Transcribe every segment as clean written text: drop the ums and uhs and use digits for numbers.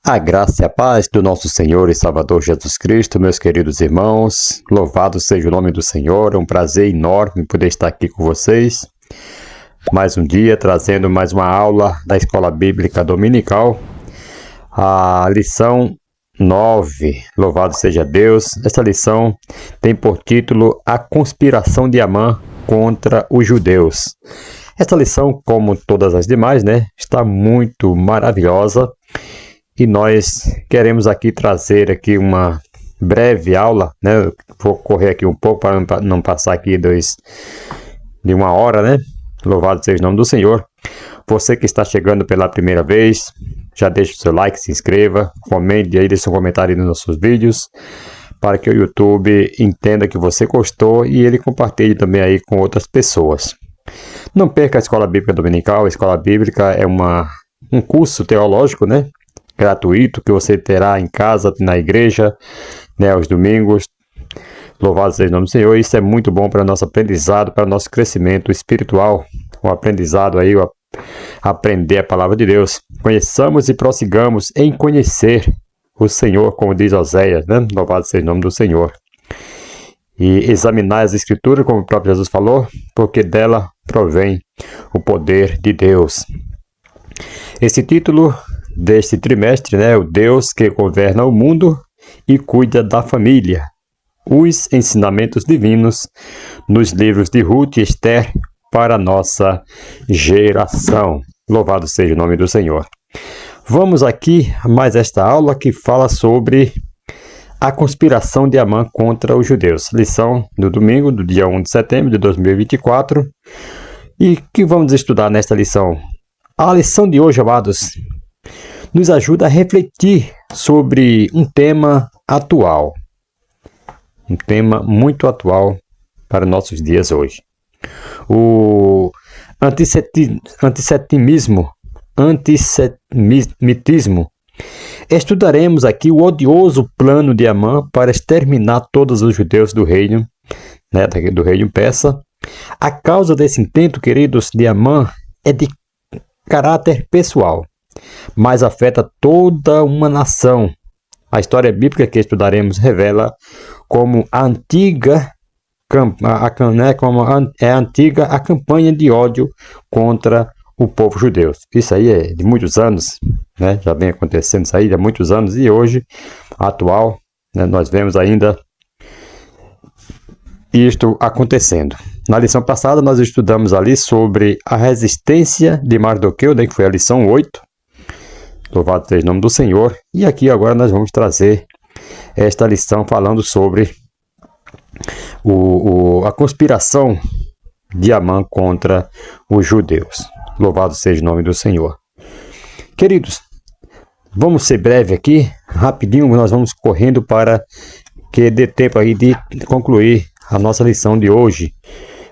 A graça e a paz do nosso Senhor e Salvador Jesus Cristo, meus queridos irmãos, louvado seja o nome do Senhor, é um prazer enorme poder estar aqui com vocês, mais um dia trazendo mais uma aula da Escola Bíblica Dominical, a lição 9, louvado seja Deus. Esta lição tem por título A Conspiração de Amã contra os Judeus. Esta lição, como todas as demais, está muito maravilhosa. E nós queremos aqui trazer aqui uma breve aula, Vou correr aqui um pouco para não passar aqui de uma hora, Louvado seja o nome do Senhor. Você que está chegando pela primeira vez, já deixe o seu like, se inscreva, comente aí, deixe um comentário nos nossos vídeos, para que o YouTube entenda que você gostou e ele compartilhe também aí com outras pessoas. Não perca a Escola Bíblica Dominical. A Escola Bíblica é um curso teológico, gratuito, que você terá em casa, na igreja, aos domingos. Louvado seja o nome do Senhor. Isso é muito bom para o nosso aprendizado, para o nosso crescimento espiritual, o aprendizado aí, aprender a palavra de Deus. Conheçamos e prossigamos em conhecer o Senhor, como diz Oséias, Louvado seja o nome do Senhor. E examinar as Escrituras, como o próprio Jesus falou, porque dela provém o poder de Deus. Esse título deste trimestre, o Deus que governa o mundo e cuida da família. Os ensinamentos divinos nos livros de Ruth e Esther para a nossa geração. Louvado seja o nome do Senhor. Vamos aqui a mais esta aula que fala sobre a conspiração de Amã contra os judeus. Lição do domingo, do dia 1 de setembro de 2024. E que vamos estudar nesta lição? A lição de hoje, amados, nos ajuda a refletir sobre um tema atual. Um tema muito atual para nossos dias hoje. O antissemitismo. Estudaremos aqui o odioso plano de Amã para exterminar todos os judeus do reino, do reino persa. A causa desse intento, queridos, de Amã é de caráter pessoal, mas afeta toda uma nação. A história bíblica que estudaremos revela como a campanha de ódio contra o povo judeu. Isso aí é de muitos anos, já vem acontecendo isso aí há muitos anos, e hoje, atual, nós vemos ainda isto acontecendo. Na lição passada, nós estudamos ali sobre a resistência de Mardoqueu, que foi a lição 8. Louvado seja o nome do Senhor. E aqui agora nós vamos trazer esta lição falando sobre a conspiração de Amã contra os judeus. Louvado seja o nome do Senhor. Queridos, vamos ser breve aqui, rapidinho, nós vamos correndo para que dê tempo aí de concluir a nossa lição de hoje.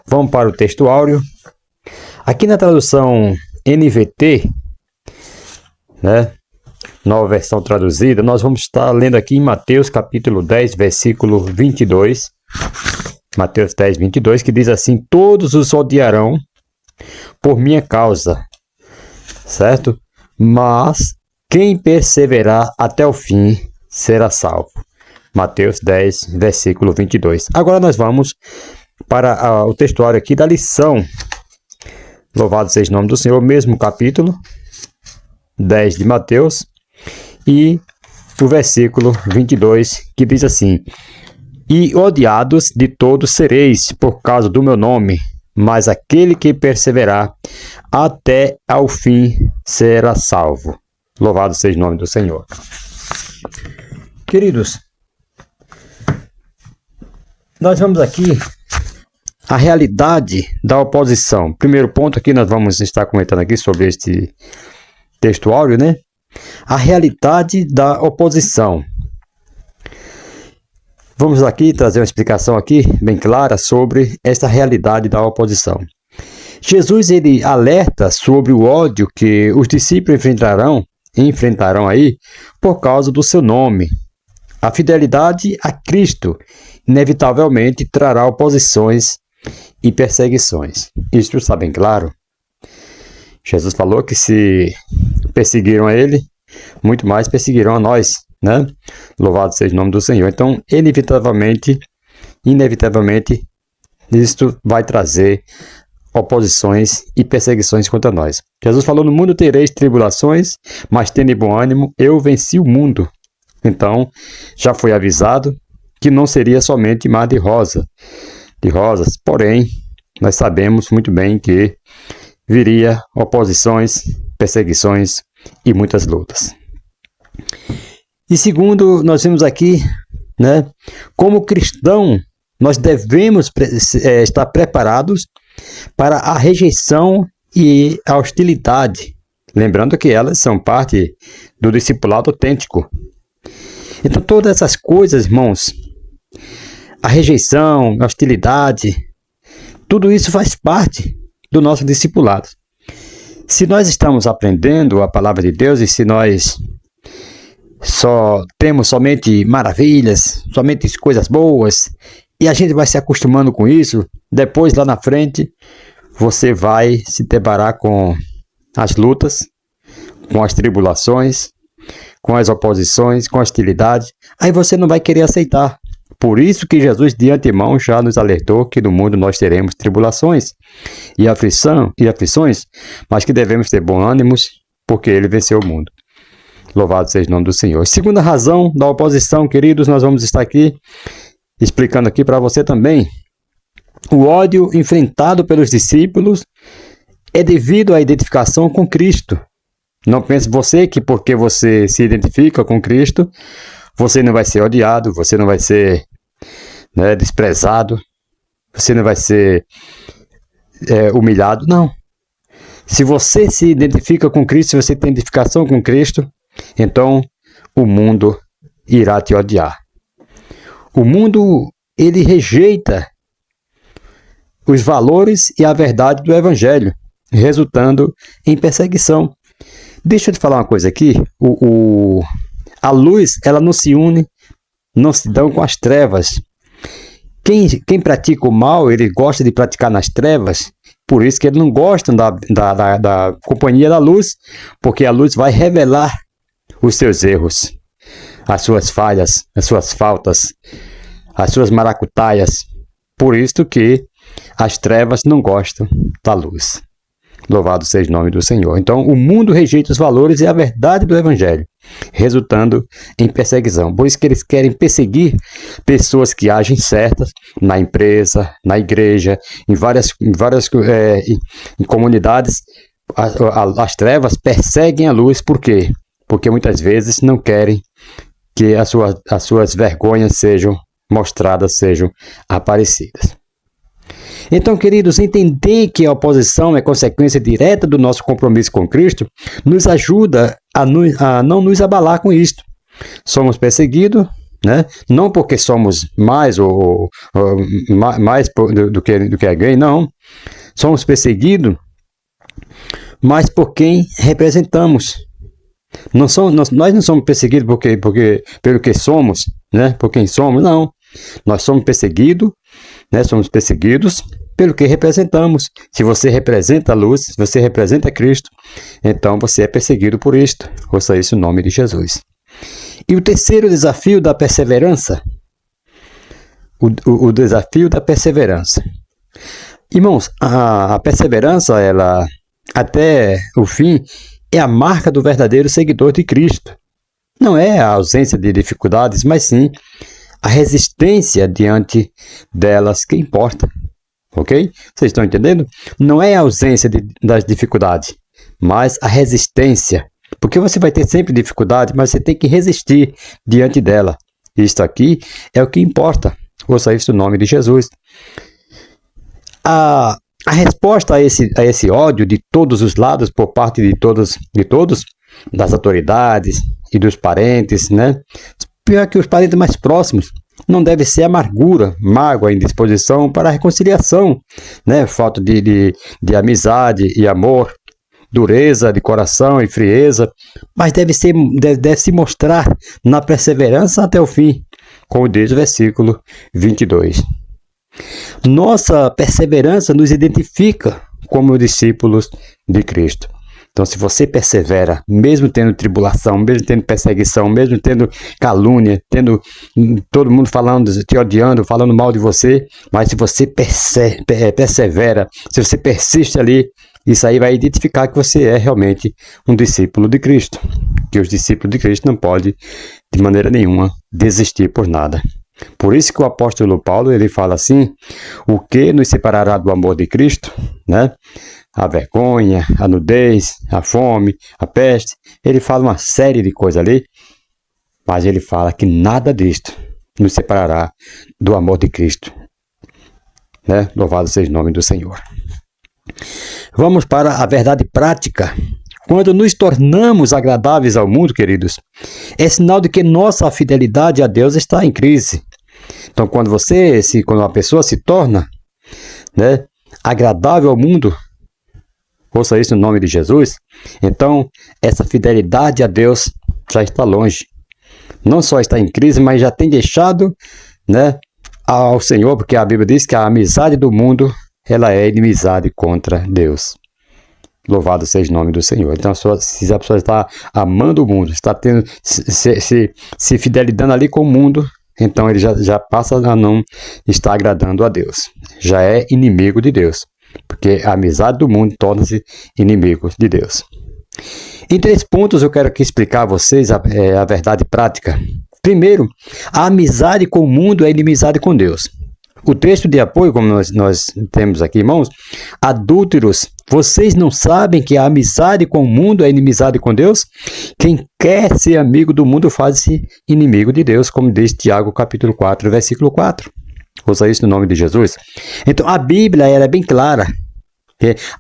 Vamos para o texto áureo. Aqui na tradução NVT, nova versão traduzida, nós vamos estar lendo aqui em Mateus capítulo 10, versículo 22. Mateus 10, 22, que diz assim: todos os odiarão por minha causa, certo? Mas quem perseverar até o fim será salvo. Mateus 10, versículo 22. Agora nós vamos para o textuário aqui da lição. Louvado seja o nome do Senhor, mesmo capítulo 10 de Mateus, e o versículo 22, que diz assim: e odiados de todos sereis por causa do meu nome, mas aquele que perseverar até ao fim será salvo. Louvado seja o nome do Senhor. Queridos, nós vamos aqui a realidade da oposição. Primeiro ponto aqui, nós vamos estar comentando aqui sobre este texto áureo, A realidade da oposição. Vamos aqui trazer uma explicação aqui bem clara sobre esta realidade da oposição. Jesus, ele alerta sobre o ódio que os discípulos enfrentarão aí por causa do seu nome. A fidelidade a Cristo inevitavelmente trará oposições e perseguições. Isso está bem claro. Jesus falou que se perseguiram a ele, muito mais perseguirão a nós, né? Louvado seja o nome do Senhor. Então, inevitavelmente, isto vai trazer oposições e perseguições contra nós. Jesus falou: no mundo tereis tribulações, mas tende bom ânimo, eu venci o mundo. Então, já foi avisado que não seria somente mar de rosas, porém, nós sabemos muito bem que viria oposições, perseguições e muitas lutas. E segundo, nós vemos aqui, né, como cristão, nós devemos estar preparados para a rejeição e a hostilidade, lembrando que elas são parte do discipulado autêntico. Então, todas essas coisas, irmãos, a rejeição, a hostilidade, tudo isso faz parte do nosso discipulado. Se nós estamos aprendendo a palavra de Deus e se nós só temos somente maravilhas, somente coisas boas, e a gente vai se acostumando com isso, depois lá na frente você vai se deparar com as lutas, com as tribulações, com as oposições, com a hostilidade, aí você não vai querer aceitar. Por isso que Jesus de antemão já nos alertou que no mundo nós teremos tribulações e aflições, mas que devemos ter bom ânimo, porque Ele venceu o mundo. Louvado seja o nome do Senhor. Segunda razão da oposição, queridos, nós vamos estar aqui explicando aqui para você também. O ódio enfrentado pelos discípulos é devido à identificação com Cristo. Não pense você que porque você se identifica com Cristo, você não vai ser odiado, você não vai ser, né, desprezado, você não vai ser humilhado. Não. Se você se identifica com Cristo, se você tem identificação com Cristo, então o mundo irá te odiar. O mundo, ele rejeita os valores e a verdade do Evangelho, resultando em perseguição. Deixa eu te falar uma coisa aqui. A luz, ela não se une, não se dão com as trevas. Quem pratica o mal, ele gosta de praticar nas trevas, por isso que eles não gostam da companhia da luz, porque a luz vai revelar os seus erros, as suas falhas, as suas faltas, as suas maracutaias. Por isso que as trevas não gostam da luz. Louvado seja o nome do Senhor. Então, o mundo rejeita os valores e a verdade do Evangelho, resultando em perseguição. Por isso que eles querem perseguir pessoas que agem certas na empresa, na igreja, em várias em comunidades. As trevas perseguem a luz. Por quê? Porque muitas vezes não querem que as suas vergonhas sejam mostradas, sejam aparecidas. Então, queridos, entender que a oposição é consequência direta do nosso compromisso com Cristo nos ajuda a não nos abalar com isto. Somos perseguidos, né? Não porque somos mais do que alguém, não. Somos perseguidos, mas por quem representamos. Nós não somos perseguidos pelo que somos, né? Por quem somos, não. Nós somos perseguidos, né? Somos perseguidos pelo que representamos. Se você representa a luz, se você representa Cristo, então você é perseguido por isto. Ouça isso no nome de Jesus. E o terceiro desafio da perseverança. O desafio da perseverança. Irmãos, a perseverança, ela, até o fim, é a marca do verdadeiro seguidor de Cristo. Não é a ausência de dificuldades, mas sim a resistência diante delas que importa. Ok? Vocês estão entendendo? Não é a ausência das dificuldades, mas a resistência. Porque você vai ter sempre dificuldade, mas você tem que resistir diante dela. Isto aqui é o que importa. Ouça isso no nome de Jesus. A resposta a esse ódio de todos os lados, por parte de todos, das autoridades e dos parentes, né? Pior que os parentes mais próximos, não deve ser amargura, mágoa, indisposição para a reconciliação, né? Falta de amizade e amor, dureza de coração e frieza, mas deve se mostrar na perseverança até o fim, como diz o versículo 22. Nossa perseverança nos identifica como discípulos de Cristo. Então, se você persevera, mesmo tendo tribulação, mesmo tendo perseguição, mesmo tendo calúnia, tendo todo mundo falando, te odiando, falando mal de você, mas se você persevera, se você persiste ali, isso aí vai identificar que você é realmente um discípulo de Cristo. Que os discípulos de Cristo não podem, de maneira nenhuma, desistir por nada. Por isso que o apóstolo Paulo, ele fala assim, o que nos separará do amor de Cristo, né? A vergonha, a nudez, a fome, a peste. Ele fala uma série de coisas ali, mas ele fala que nada disto nos separará do amor de Cristo, né? Louvado seja o nome do Senhor. Vamos para a verdade prática. Quando nos tornamos agradáveis ao mundo, queridos, é sinal de que nossa fidelidade a Deus está em crise. Então, quando uma pessoa se torna, né, agradável ao mundo, ouça isso no nome de Jesus, então essa fidelidade a Deus já está longe. Não só está em crise, mas já tem deixado, né, ao Senhor, porque a Bíblia diz que a amizade do mundo, ela é inimizade contra Deus. Louvado seja o nome do Senhor. Então, se a pessoa está amando o mundo, está tendo, se fidelizando ali com o mundo, então ele já passa a não estar agradando a Deus. Já é inimigo de Deus. Porque a amizade do mundo torna-se inimigo de Deus. Em 3 pontos eu quero aqui explicar a vocês a verdade prática. Primeiro, a amizade com o mundo é inimizade com Deus. O texto de apoio, como nós temos aqui, irmãos, adúlteros, vocês não sabem que a amizade com o mundo é inimizade com Deus? Quem quer ser amigo do mundo faz-se inimigo de Deus, como diz Tiago capítulo 4, versículo 4. Ouça isso no nome de Jesus. Então, a Bíblia ela é bem clara.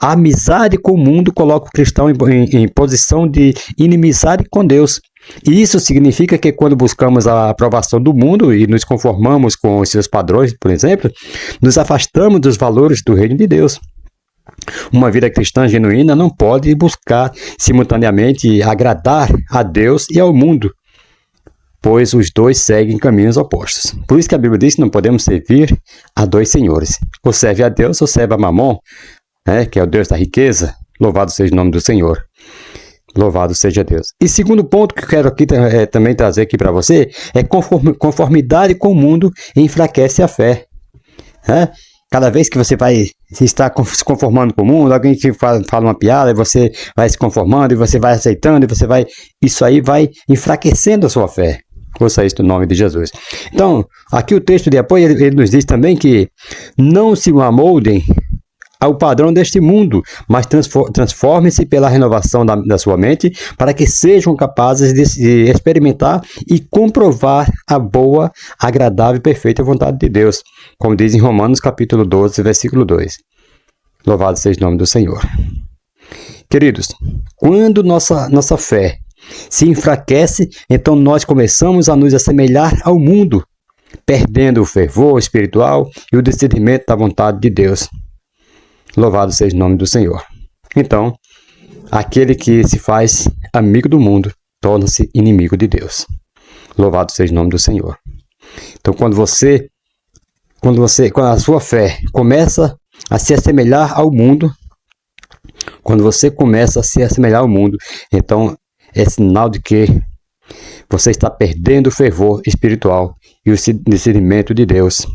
A amizade com o mundo coloca o cristão em posição de inimizade com Deus. E isso significa que quando buscamos a aprovação do mundo e nos conformamos com os seus padrões, por exemplo, nos afastamos dos valores do reino de Deus. Uma vida cristã genuína não pode buscar simultaneamente agradar a Deus e ao mundo, pois os dois seguem caminhos opostos. Por isso que a Bíblia diz que não podemos servir a 2 senhores. Ou serve a Deus ou serve a Mamon, que é o Deus da riqueza. Louvado seja o nome do Senhor. Louvado seja Deus. E segundo ponto que eu quero aqui também trazer aqui para você é conformidade com o mundo enfraquece a fé. Cada vez que você vai estar se conformando com o mundo, alguém te fala uma piada, e você vai se conformando, e você vai aceitando, isso aí vai enfraquecendo a sua fé. Ouça isso no nome de Jesus. Então, aqui o texto de apoio, ele nos diz também que não se amoldem ao padrão deste mundo, mas transformem-se pela renovação da sua mente, para que sejam capazes de experimentar e comprovar a boa, agradável e perfeita vontade de Deus, como diz em Romanos capítulo 12, versículo 2. Louvado seja o nome do Senhor. Queridos, quando nossa fé se enfraquece, então nós começamos a nos assemelhar ao mundo, perdendo o fervor espiritual e o discernimento da vontade de Deus. Louvado seja o nome do Senhor. Então, aquele que se faz amigo do mundo, torna-se inimigo de Deus. Louvado seja o nome do Senhor. Então, quando a sua fé começa a se assemelhar ao mundo, então é sinal de que você está perdendo o fervor espiritual e o discernimento de Deus.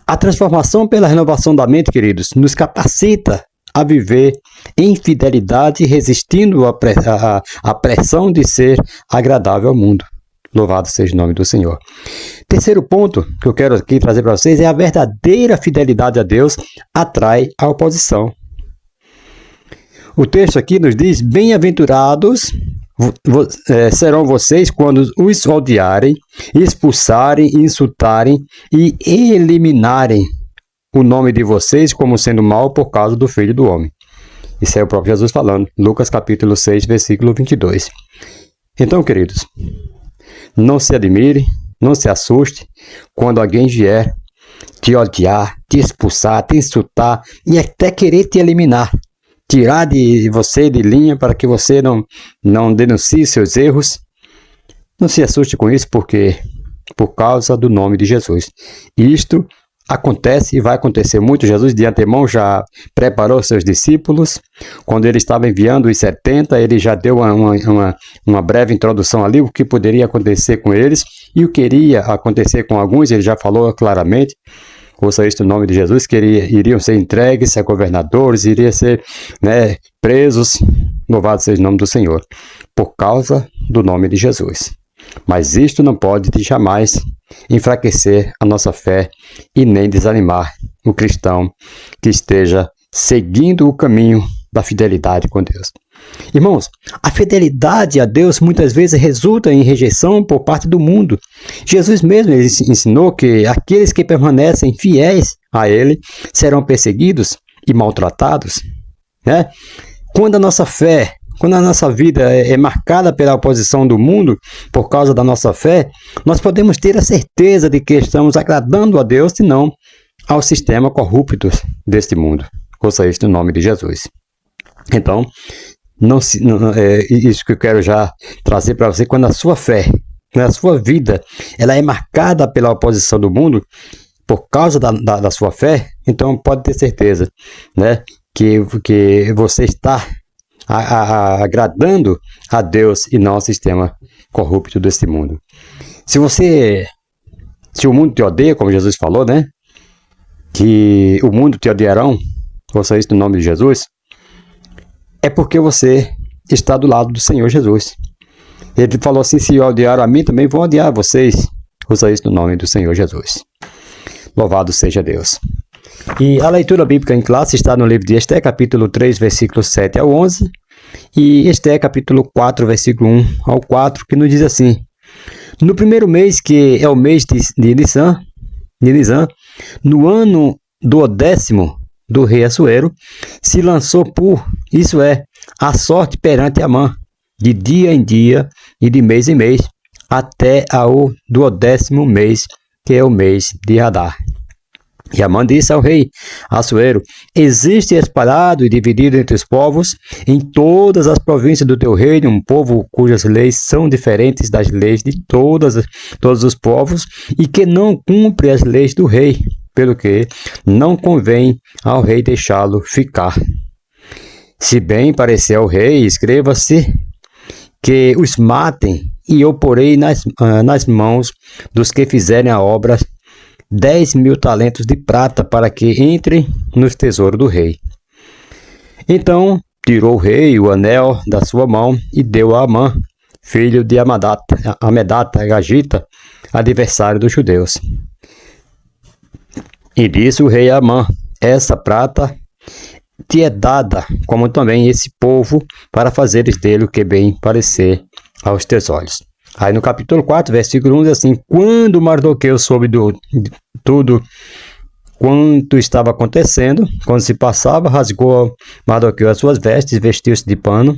A transformação pela renovação da mente, queridos, nos capacita a viver em fidelidade, resistindo à pressão de ser agradável ao mundo. Louvado seja o nome do Senhor. Terceiro ponto que eu quero aqui trazer para vocês é a verdadeira fidelidade a Deus atrai a oposição. O texto aqui nos diz: bem-aventurados serão vocês quando os odiarem, expulsarem, insultarem e eliminarem o nome de vocês como sendo mal por causa do Filho do Homem. Isso é o próprio Jesus falando. Lucas capítulo 6, versículo 22. Então, queridos, não se admire, não se assuste quando alguém vier te odiar, te expulsar, te insultar e até querer te eliminar. Tirar de você de linha para que você não denuncie seus erros. Não se assuste com isso, porque por causa do nome de Jesus. Isto acontece e vai acontecer muito. Jesus de antemão já preparou seus discípulos. Quando ele estava enviando os 70, ele já deu uma breve introdução ali, o que poderia acontecer com eles e o que iria acontecer com alguns, ele já falou claramente. Ouça isto no nome de Jesus, que iriam ser entregues a governadores, iriam ser presos. Louvado seja o nome do Senhor, por causa do nome de Jesus. Mas isto não pode jamais enfraquecer a nossa fé e nem desanimar o cristão que esteja seguindo o caminho da fidelidade com Deus. Irmãos, a fidelidade a Deus muitas vezes resulta em rejeição por parte do mundo. Jesus mesmo ensinou que aqueles que permanecem fiéis a Ele serão perseguidos e maltratados, né? Quando a nossa fé, quando a nossa vida é marcada pela oposição do mundo por causa da nossa fé, nós podemos ter a certeza de que estamos agradando a Deus e não ao sistema corrupto deste mundo. Ouça isto no nome de Jesus. Então, isso que eu quero já trazer para você, quando a sua fé, a sua vida, ela é marcada pela oposição do mundo, por causa da sua fé, então pode ter certeza, né, que você está agradando a Deus e não ao sistema corrupto desse mundo. Se o mundo te odeia, como Jesus falou, né, que o mundo te odiarão, ouça isso no nome de Jesus, é porque você está do lado do Senhor Jesus. Ele falou assim: se odiaram a mim, também vão odiar vocês. Ouça isso no nome do Senhor Jesus. Louvado seja Deus. E a leitura bíblica em classe está no livro de Esté, capítulo 3, versículos 7 ao 11, e Esté, capítulo 4, versículo 1 ao 4, que nos diz assim: no primeiro mês, que é o mês de Nisan, no ano do 10º do rei Assuero, se lançou a sorte perante Amã, de dia em dia e de mês em mês, até ao 12º mês, que é o mês de Adar. E Amã disse ao rei Assuero: existe espalhado e dividido entre os povos, em todas as províncias do teu reino, um povo cujas leis são diferentes das leis de todos os povos, e que não cumpre as leis do rei, pelo que não convém ao rei deixá-lo ficar. Se bem parecer ao rei, escreva-se que os matem, e eu porei nas mãos dos que fizerem a obra 10.000 talentos de prata, para que entrem nos tesouros do rei. Então tirou o rei o anel da sua mão e deu a Amã, filho de Amedata, Agagita, adversário dos judeus. E disse o rei a Amã: essa prata te é dada, como também esse povo, para fazeres dele o que bem parecer aos teus olhos. Aí no capítulo 4, versículo 1, diz assim: quando Mardoqueu soube tudo quanto estava acontecendo, quando se passava, rasgou Mardoqueu as suas vestes, vestiu-se de pano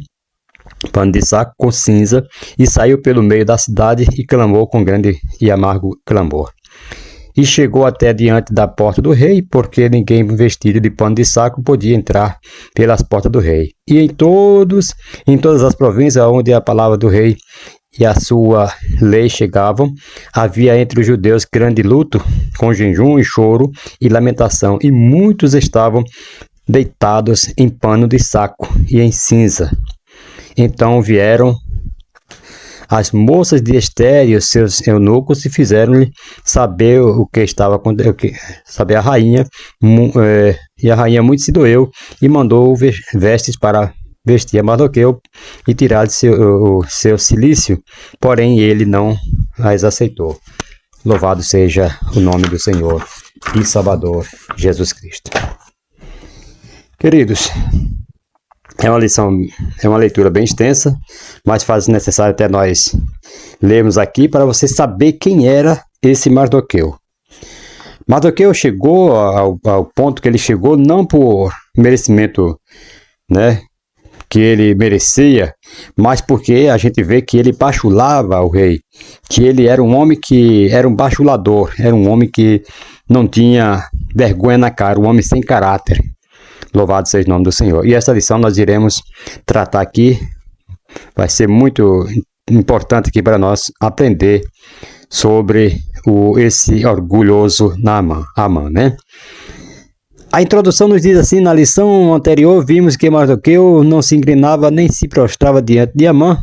de saco com cinza, e saiu pelo meio da cidade e clamou com grande e amargo clamor. E chegou até diante da porta do rei, porque ninguém vestido de pano de saco podia entrar pelas portas do rei. E em todas as províncias onde a palavra do rei e a sua lei chegavam, havia entre os judeus grande luto, com jejum e choro e lamentação, e muitos estavam deitados em pano de saco e em cinza. Então vieram as moças de Esté e os seus eunucos e fizeram-lhe saber o que estava acontecendo, saber a rainha, e a rainha muito se doeu e mandou vestes para vestir a Mardoqueu e tirar o seu cilício, porém ele não as aceitou. Louvado seja o nome do Senhor e Salvador Jesus Cristo. Queridos, é uma leitura bem extensa, mas faz necessário até nós lermos aqui para você saber quem era esse Mardoqueu. Mardoqueu chegou ao ponto que ele chegou não por merecimento, né, que ele merecia, mas porque a gente vê que ele bajulava o rei, que ele era um homem que era um bajulador, era um homem que não tinha vergonha na cara, um homem sem caráter. Louvado seja o nome do Senhor. E essa lição nós iremos tratar aqui. Vai ser muito importante aqui para nós aprender sobre esse orgulhoso Amã, né? A introdução nos diz assim: na lição anterior vimos que Mardoqueu não se inclinava nem se prostrava diante de Amã.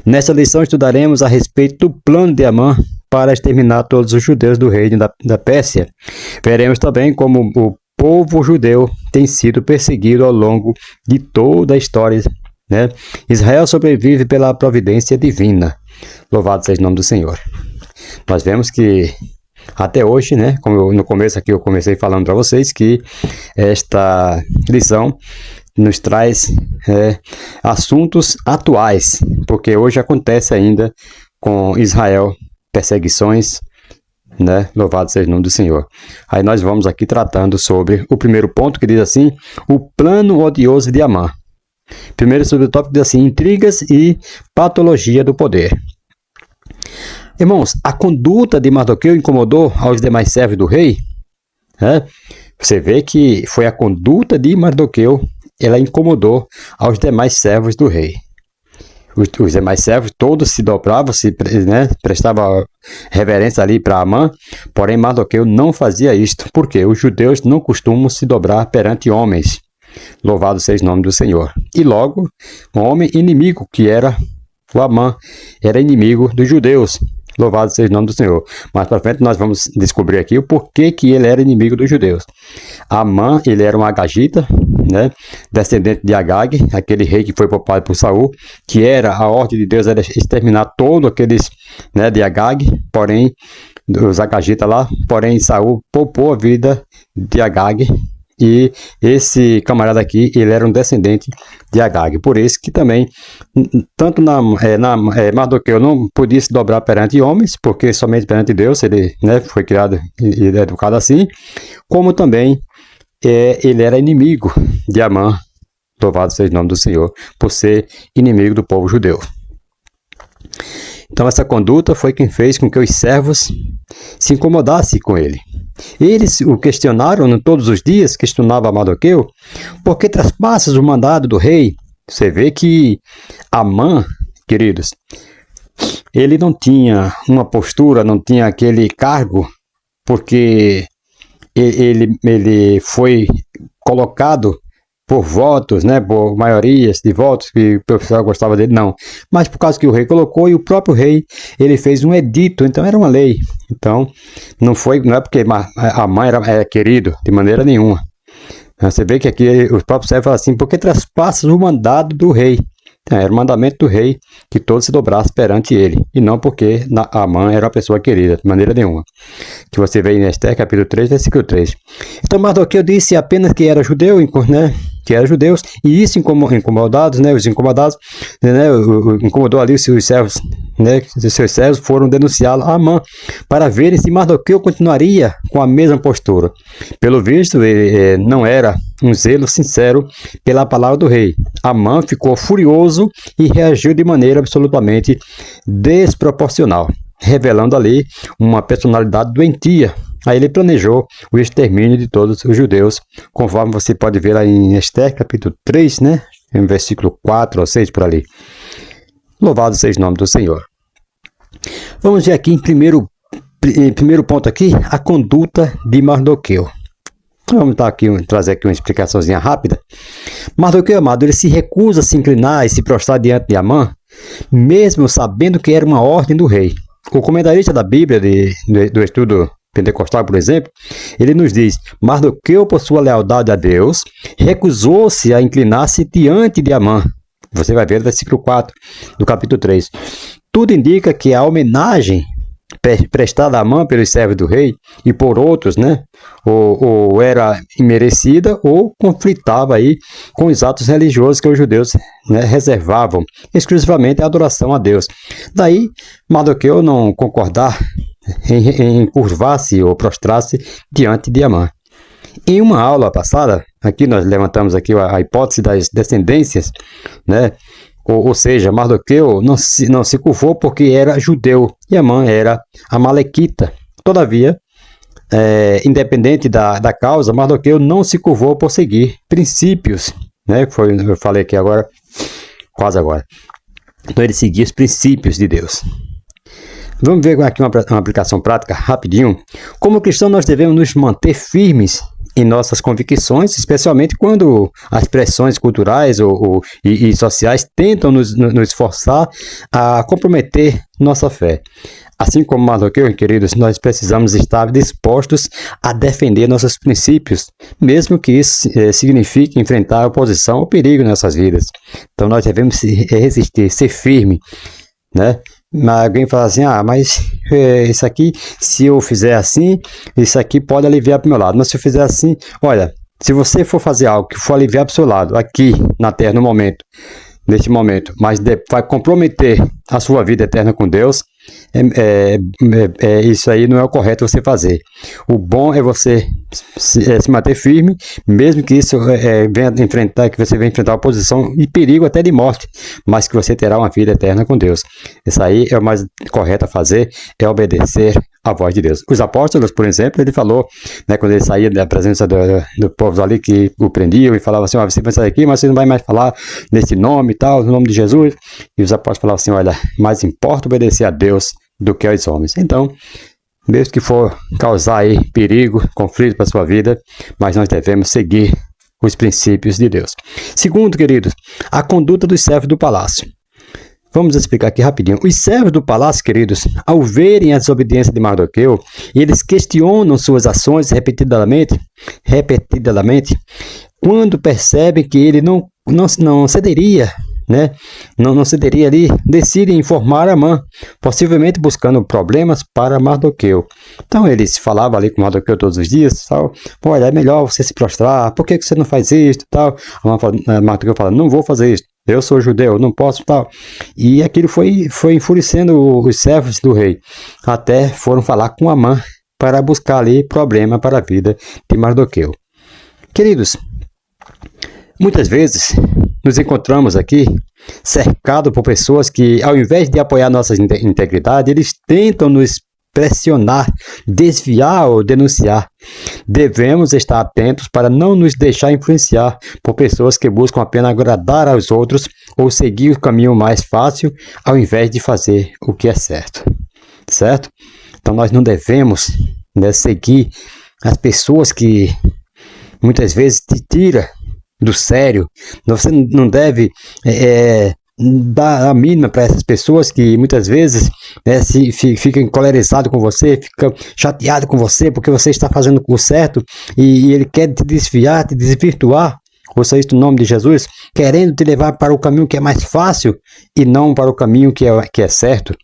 Nesta lição estudaremos a respeito do plano de Amã para exterminar todos os judeus do reino da Pérsia. Veremos também como o povo judeu tem sido perseguido ao longo de toda a história, né? Israel sobrevive pela providência divina. Louvado seja o nome do Senhor. Nós vemos que até hoje, né, como no começo aqui eu comecei falando para vocês, que esta lição nos traz assuntos atuais, porque hoje acontece ainda com Israel perseguições, né? Louvado seja o nome do Senhor. Aí nós vamos aqui tratando sobre o primeiro ponto, que diz assim: o plano odioso de Amã. Primeiro subtópico diz assim: intrigas e patologia do poder. Irmãos, a conduta de Mardoqueu incomodou aos demais servos do rei, né? Você vê que foi a conduta de Mardoqueu, ela incomodou aos demais servos do rei. Os demais servos todos se dobravam, né, prestavam reverência ali para Amã, porém Mardoqueu não fazia isto, porque os judeus não costumam se dobrar perante homens. Louvado seja o nome do Senhor. E logo, um homem inimigo, que era o Amã, era inimigo dos judeus. Louvado seja o nome do Senhor. Mais para frente nós vamos descobrir aqui o porquê que ele era inimigo dos judeus. Amã, ele era um agagita, né, descendente de Agag, aquele rei que foi poupado por Saul, que era a ordem de Deus era exterminar todos aqueles, né, de Agag, porém os agagitas lá, porém Saul poupou a vida de Agag. E esse camarada aqui, ele era um descendente de Agag. Por isso que também, tanto Mardoqueu não podia se dobrar perante homens, porque somente perante Deus ele, né, foi criado e educado assim, como também ele era inimigo de Amã, louvado seja o nome do Senhor, por ser inimigo do povo judeu. Então essa conduta foi quem fez com que os servos se incomodassem com ele. Eles o questionaram todos os dias, questionava Mardoqueu, por que traspassas o mandado do rei? Você vê que Amã, queridos, ele não tinha uma postura, não tinha aquele cargo, porque ele foi colocado por votos, né, por maiorias de votos, que o pessoal gostava dele, não. Mas por causa que o rei colocou, e o próprio rei, ele fez um edito, então era uma lei. Então, não é porque Amã era querido, de maneira nenhuma. Você vê que aqui os próprios servos falam assim: por que traspassas o mandado do rei? Então, era o mandamento do rei que todos se dobrassem perante ele, e não porque Amã era uma pessoa querida, de maneira nenhuma. Que você vê em Esther, capítulo 3, versículo 3. Então Mardoqueu disse apenas que era judeu, né, que eram judeus, e isso incomodados, né, os incomodados, né, incomodou ali os seus servos, né, os seus servos foram denunciá-lo a Amã, para verem se Mardoqueu continuaria com a mesma postura. Pelo visto, ele não era um zelo sincero pela palavra do rei. Amã ficou furioso e reagiu de maneira absolutamente desproporcional, revelando ali uma personalidade doentia. Aí ele planejou o extermínio de todos os judeus, conforme você pode ver lá em Esther, capítulo 3, né? Em versículo 4 ou 6 por ali. Louvado seja o nome do Senhor. Vamos ver aqui em primeiro ponto aqui, a conduta de Mardoqueu. Vamos trazer aqui uma explicaçãozinha rápida. Mardoqueu, amado, ele se recusa a se inclinar e se prostrar diante de Amã, mesmo sabendo que era uma ordem do rei. O comentarista da Bíblia do estudo pentecostal, por exemplo, ele nos diz: Mardoqueu, por sua lealdade a Deus, recusou-se a inclinar-se diante de Amã. Você vai ver no versículo 4 do capítulo 3. Tudo indica que a homenagem prestada a Amã pelos servos do rei e por outros, né, ou era imerecida ou conflitava aí com os atos religiosos que os judeus, né, reservavam exclusivamente a adoração a Deus. Daí Mardoqueu não concordar em curvar-se ou prostrar-se diante de Amã. Em uma aula passada, aqui nós levantamos aqui a hipótese das descendências, né? Ou seja, Mardoqueu não se curvou porque era judeu e Amã era amalequita. Todavia, independente da causa, Mardoqueu não se curvou por seguir princípios, né? Eu falei aqui agora, quase agora. Então ele seguia os princípios de Deus. Vamos ver aqui uma aplicação prática rapidinho. Como cristão, nós devemos nos manter firmes em nossas convicções, especialmente quando as pressões culturais e sociais tentam nos forçar a comprometer nossa fé. Assim como Mardoqueu, queridos, nós precisamos estar dispostos a defender nossos princípios, mesmo que isso signifique enfrentar a oposição ou perigo em nossas vidas. Então nós devemos resistir, ser firme, né? Mas alguém fala assim, mas isso aqui, se eu fizer assim, isso aqui pode aliviar para o meu lado. Mas se eu fizer assim, olha, se você for fazer algo que for aliviar para o seu lado, aqui na terra, neste momento, mas vai comprometer a sua vida eterna com Deus, isso aí não é o correto você fazer. O bom é você se manter firme, mesmo que isso que você venha enfrentar oposição e perigo até de morte, mas que você terá uma vida eterna com Deus. Isso aí é o mais correto a fazer, é obedecer à voz de Deus. Os apóstolos, por exemplo, ele falou, né, quando ele saía da presença do povo ali que o prendiam e falava assim, você vai sair aqui, mas você não vai mais falar nesse nome e tal, no nome de Jesus. E os apóstolos falavam assim, olha, mais importa obedecer a Deus do que aos homens. Então, mesmo que for causar aí perigo, conflito para a sua vida, mas nós devemos seguir os princípios de Deus. Segundo, queridos, a conduta dos servos do palácio. Vamos explicar aqui rapidinho. Os servos do palácio, queridos, ao verem a desobediência de Mardoqueu, eles questionam suas ações repetidamente, quando percebem que ele não cederia, né? Não cederia ali, decidem informar Amã, possivelmente buscando problemas para Mardoqueu. Então eles falavam ali com Mardoqueu todos os dias, tal, olha, é melhor você se prostrar, por que você não faz isso, tal. Mardoqueu fala, não vou fazer isso, eu sou judeu, não posso, tal. E aquilo foi enfurecendo os servos do rei, até foram falar com Amã para buscar ali problema para a vida de Mardoqueu. Queridos, muitas vezes nos encontramos aqui cercados por pessoas que, ao invés de apoiar nossa integridade, eles tentam nos pressionar, desviar ou denunciar. Devemos estar atentos para não nos deixar influenciar por pessoas que buscam apenas agradar aos outros ou seguir o caminho mais fácil, ao invés de fazer o que é certo. Certo? Então nós não devemos, né, seguir as pessoas que muitas vezes te tiram do sério. Você não deve dar a mínima para essas pessoas que muitas vezes ficam encolerizados com você, ficam chateados com você porque você está fazendo o certo e ele quer te desviar, te desvirtuar. Ouça isso no nome de Jesus, querendo te levar para o caminho que é mais fácil e não para o caminho que é certo.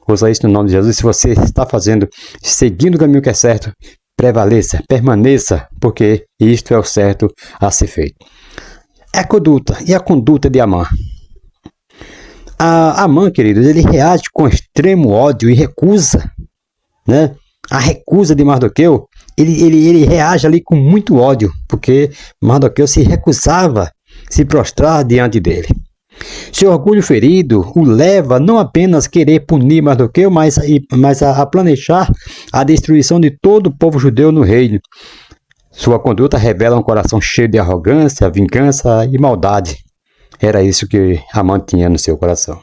Ouça isso no nome de Jesus. Se você está seguindo o caminho que é certo, prevaleça, permaneça, porque isto é o certo a ser feito. E a conduta de Amã? Amã, queridos, ele reage com extremo ódio e recusa, né? A recusa de Mardoqueu, ele reage ali com muito ódio, porque Mardoqueu se recusava a se prostrar diante dele. Seu orgulho ferido o leva não apenas a querer punir Mardoqueu, mas a planejar a destruição de todo o povo judeu no reino. Sua conduta revela um coração cheio de arrogância, vingança e maldade. Era isso que Amã tinha no seu coração.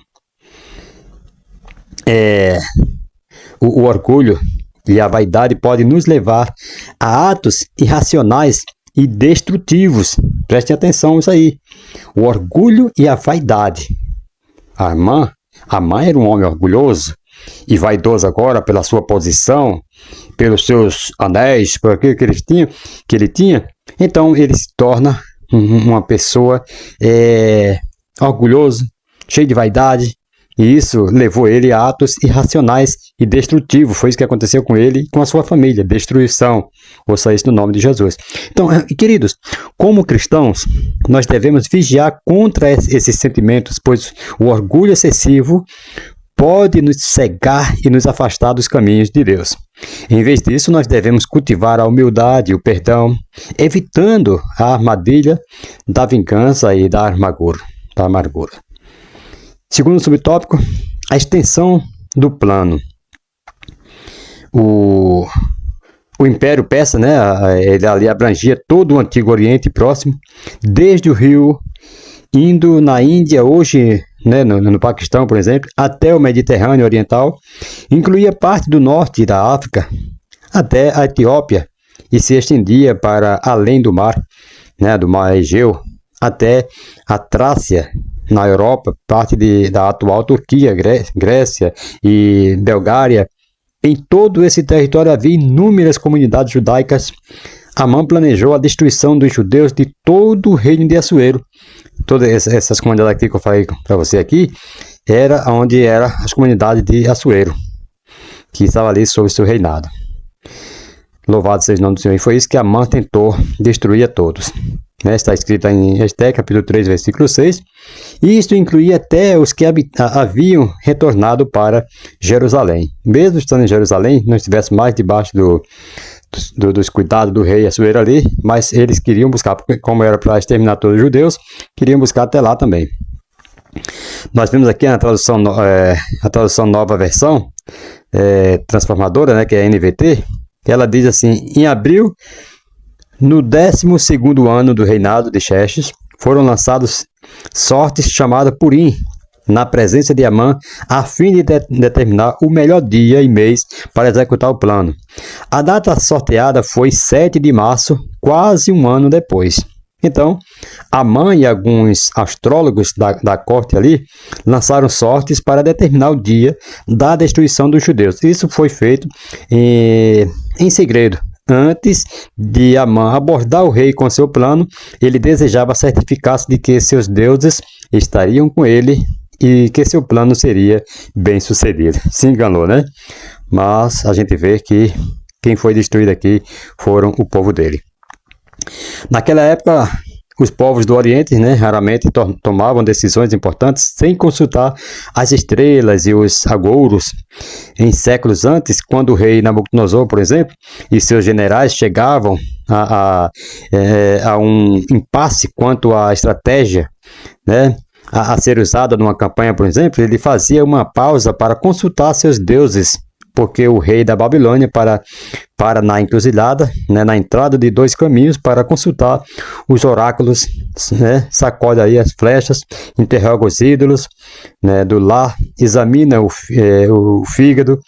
O orgulho e a vaidade podem nos levar a atos irracionais e destrutivos. Prestem atenção nisso aí. O orgulho e a vaidade. Amã era um homem orgulhoso e vaidoso agora pela sua posição, pelos seus anéis, por aquilo que ele tinha. Então ele se torna uma pessoa orgulhoso, cheio de vaidade, e isso levou ele a atos irracionais e destrutivos. Foi isso que aconteceu com ele e com a sua família, destruição. Ouça isso no nome de Jesus. Então, queridos, como cristãos, nós devemos vigiar contra esses sentimentos, pois o orgulho excessivo pode nos cegar e nos afastar dos caminhos de Deus. Em vez disso, nós devemos cultivar a humildade e o perdão, evitando a armadilha da vingança e da amargura. Segundo subtópico, a extensão do plano. O Império Persa, né, ele ali abrangia todo o Antigo Oriente Próximo, desde o rio indo na Índia, hoje né, no Paquistão, por exemplo, até o Mediterrâneo Oriental, incluía parte do norte da África, até a Etiópia, e se estendia para além do mar, né, do mar Egeu, até a Trácia, na Europa, parte da atual Turquia, Grécia e Bulgária. Em todo esse território havia inúmeras comunidades judaicas. Amã planejou a destruição dos judeus de todo o reino de Assuero. Todas essas comunidades aqui que eu falei para você aqui, era onde eram as comunidades de Assuero, que estavam ali sob seu reinado. Louvado seja o nome do Senhor. E foi isso que Amã tentou destruir a todos. Está escrito em Esté, capítulo 3, versículo 6. E isto incluía até os que haviam retornado para Jerusalém. Mesmo estando em Jerusalém, não estivesse mais debaixo dos cuidados do rei Assuero ali, mas eles queriam buscar, como era para exterminar todos os judeus, queriam buscar até lá também. Nós vimos aqui na tradução, a tradução Nova Versão Transformadora, né, que é a NVT, ela diz assim: em abril, no 12º ano do reinado de Xerxes, foram lançados sortes chamadas Purim, na presença de Amã, a fim de determinar o melhor dia e mês para executar o plano. A data sorteada foi 7 de março, quase um ano depois. Então, Amã e alguns astrólogos da corte ali lançaram sortes para determinar o dia da destruição dos judeus. Isso foi feito em segredo. Antes de Amã abordar o rei com seu plano, ele desejava certificar-se de que seus deuses estariam com ele e que seu plano seria bem sucedido. Se enganou, né? Mas a gente vê que quem foi destruído aqui foram o povo dele. Naquela época, os povos do Oriente, né, raramente tomavam decisões importantes sem consultar as estrelas e os agouros. Em séculos antes, quando o rei Nabucodonosor, por exemplo, e seus generais chegavam a um impasse quanto à estratégia, né, a ser usada numa campanha, por exemplo, ele fazia uma pausa para consultar seus deuses, porque o rei da Babilônia para na encruzilhada, né, na entrada de 2 caminhos, para consultar os oráculos, né, sacode aí as flechas, interroga os ídolos, né, do lar, examina o fígado,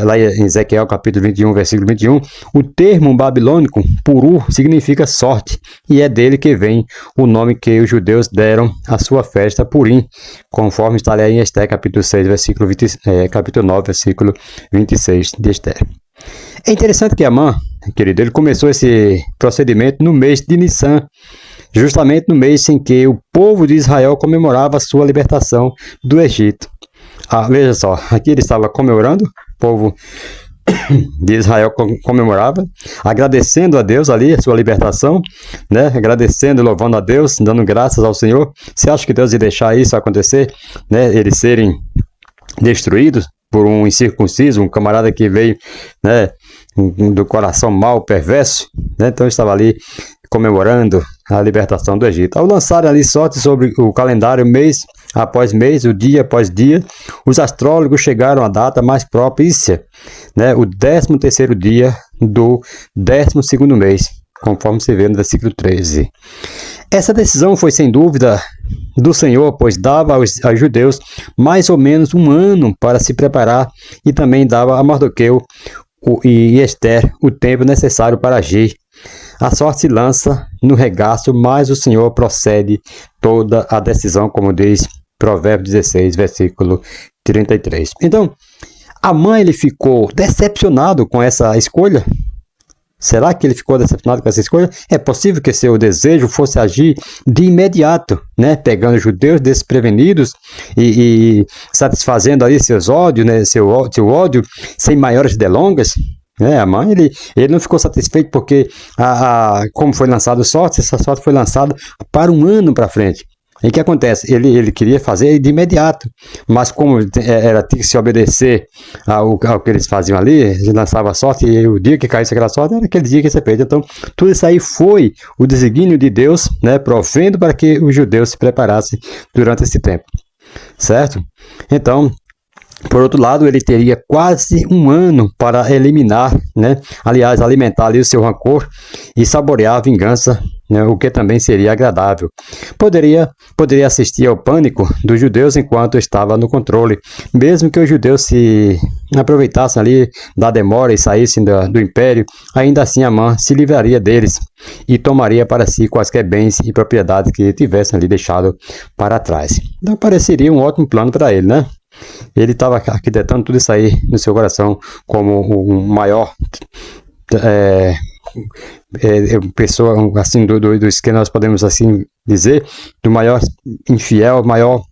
lá em Ezequiel capítulo 21, versículo 21, o termo babilônico, puru, significa sorte, e é dele que vem o nome que os judeus deram à sua festa, Purim, conforme está lá em Esté capítulo 6, capítulo 9, versículo 26 de Esté. É interessante que Amã, querido, ele começou esse procedimento no mês de Nissan, justamente no mês em que o povo de Israel comemorava a sua libertação do Egito. Veja só, aqui ele estava comemorando, o povo de Israel comemorava, agradecendo a Deus ali a sua libertação, né? Agradecendo, louvando a Deus, dando graças ao Senhor. Você acha que Deus ia deixar isso acontecer, né? Eles serem destruídos por um incircunciso, um camarada que veio, né, do coração mau, perverso, né? Então estava ali comemorando a libertação do Egito. Ao lançarem ali sorte sobre o calendário mês após mês, o dia após dia, os astrólogos chegaram à data mais propícia, né, o 13º dia do 12º mês, conforme se vê no versículo 13. Essa decisão foi sem dúvida do Senhor, pois dava aos judeus mais ou menos um ano para se preparar e também dava a Mardoqueu e Ester o tempo necessário para agir. A sorte se lança no regaço, mas o Senhor procede toda a decisão, como diz Provérbios 16, versículo 33. Então, Amã ele ficou decepcionado com essa escolha? Será que ele ficou decepcionado com essa escolha? É possível que seu desejo fosse agir de imediato, né? Pegando os judeus desprevenidos e satisfazendo ali seus ódios, né? seu ódio, sem maiores delongas. Amã, ele não ficou satisfeito porque, como foi lançado sorte, essa sorte foi lançada para um ano para frente. E o que acontece? Ele queria fazer de imediato, mas como tinha que se obedecer ao que eles faziam ali, eles lançavam a sorte e o dia que caísse aquela sorte era aquele dia que ia ser feito. Então, tudo isso aí foi o desígnio de Deus, né, provendo para que os judeus se preparassem durante esse tempo, certo? Então, Por outro lado, ele teria quase um ano para eliminar, né? Aliás, alimentar ali o seu rancor e saborear a vingança, né? O que também seria agradável. Poderia assistir ao pânico dos judeus enquanto estava no controle, mesmo que os judeus se aproveitassem ali da demora e saíssem do império, ainda assim Amã se livraria deles e tomaria para si quaisquer bens e propriedades que tivessem ali deixado para trás. Então pareceria um ótimo plano para ele, né? Ele estava arquitetando tudo isso aí no seu coração como o maior pessoa, assim, dos que nós podemos assim dizer, do maior infiel, maior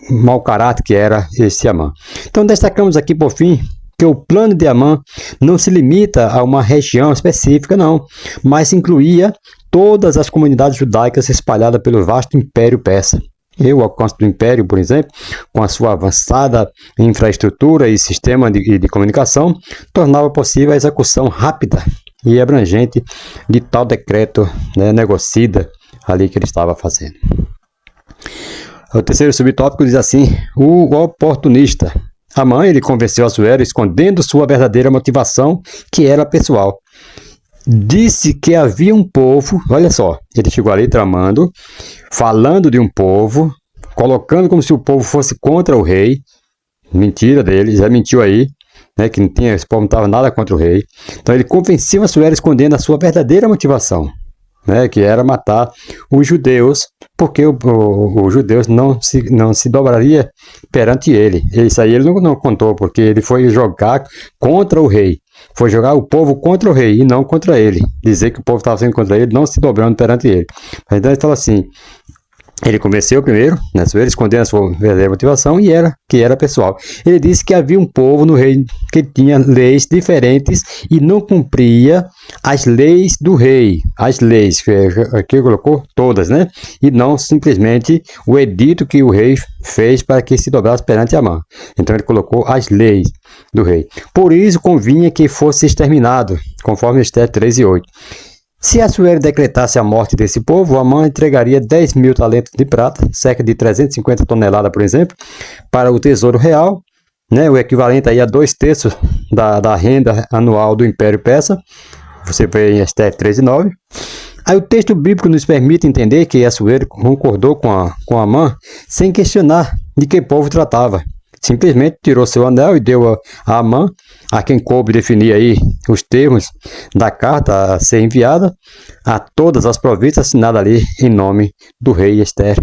mau caráter que era esse Amã. Então destacamos aqui por fim que o plano de Amã não se limita a uma região específica, não, mas incluía todas as comunidades judaicas espalhadas pelo vasto Império Persa. O alcance do Império, por exemplo, com a sua avançada infraestrutura e sistema de comunicação, tornava possível a execução rápida e abrangente de tal decreto, né, negocida ali que ele estava fazendo. O terceiro subtópico diz assim: o oportunista. Amã, ele convenceu Assuero escondendo sua verdadeira motivação, que era pessoal. Disse que havia um povo, olha só, ele chegou ali tramando, falando de um povo, colocando como se o povo fosse contra o rei. Mentira dele, já mentiu aí, né, que esse povo não estava nada contra o rei. Então ele convenceu Assuero escondendo a sua verdadeira motivação, né, que era matar os judeus, porque os judeus não se dobraria perante ele. Isso aí ele não contou, porque ele foi jogar contra o rei. Foi jogar o povo contra o rei e não contra ele. Dizer que o povo estava sendo contra ele, não se dobrando perante ele. Então ele estava assim, ele convenceu primeiro, né, ele escondendo a sua verdadeira motivação, que era pessoal. Ele disse que havia um povo no reino que tinha leis diferentes e não cumpria as leis do rei. As leis, que aqui colocou todas, né? E não simplesmente o edito que o rei fez para que se dobrasse perante Amã. Então ele colocou as leis do rei. Por isso convinha que fosse exterminado, conforme Esther 3:8. Se Assuero decretasse a morte desse povo, Amã entregaria 10.000 talentos de prata, cerca de 350 toneladas, por exemplo, para o tesouro real, né, o equivalente aí a 2/3 da renda anual do Império Persa. Você vê em Esther 3:9. Aí o texto bíblico nos permite entender que Assuero concordou com Amã sem questionar de que povo tratava. Simplesmente tirou seu anel e deu a Amã, a quem coube definir aí os termos da carta a ser enviada a todas as províncias, assinada ali em nome do rei. Esther